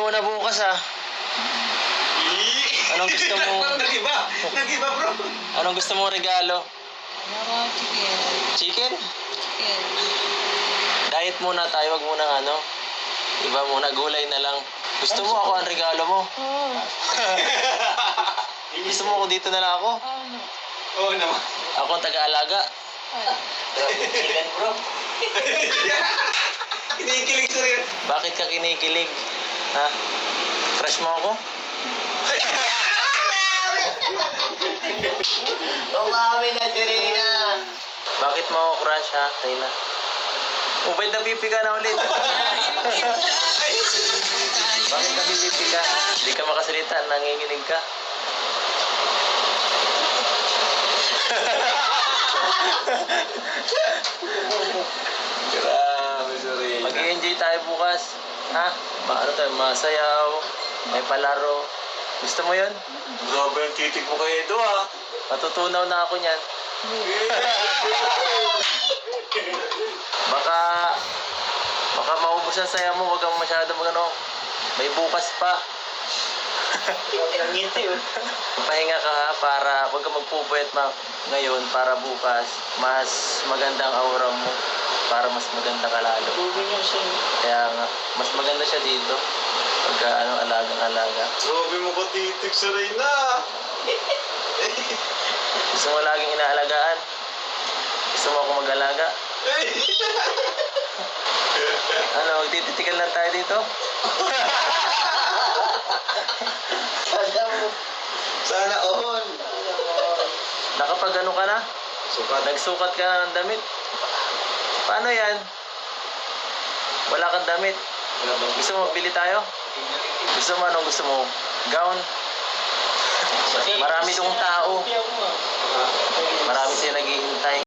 mo na bukas ah. Anong gusto mo? Nag-iba bro. Anong gusto mo regalo? Chicken. Chicken? Chicken. Diet muna tayo, wag muna iba muna, gulay na lang. Gusto mo ako ang regalo mo? Oo. Gusto mo ako dito na lang ako? Ano? Oo naman. Ako ang taga-alaga. Chicken bro. Kinikilig sa rin. Bakit ka kinikilig? Ha? Crush mo ako? Umami na si Rina. Bakit mo ako crush ha, Reyna? Ba't napipi ka na ulit? Bakit napipi ka? Hindi ka makasalita, nanginginig ka. Grabe si Rina. Mag-i-enjoy tayo bukas. Ha? Ano tayo? Masayaw, may palaro. Gusto mo yun? Grabe ang titig mo kay Edo ah. Matutunaw na ako niyan. Baka maubos ang saya mo, wag kang masyado may bukas pa. Ang ngiti yun. Pahinga ka ha, para wag kang magpupuyat ngayon para bukas mas magandang aura mo, para mas maganda ka lalo. Kaya nga, mas maganda siya dito pagka alagang-alaga. Grabe mo ka titig sa Rina. Gusto mo laging inaalagaan? Gusto mo ako mag-alaga? Ano, magtititikan lang tayo dito? Sana all. Nakapag-ano ka na? Nagsukat ka na ng damit? Paano yan? Wala kang damit? Gusto mo magbili tayo? Gusto mo, anong gusto mo? Gown? Marami dong tao.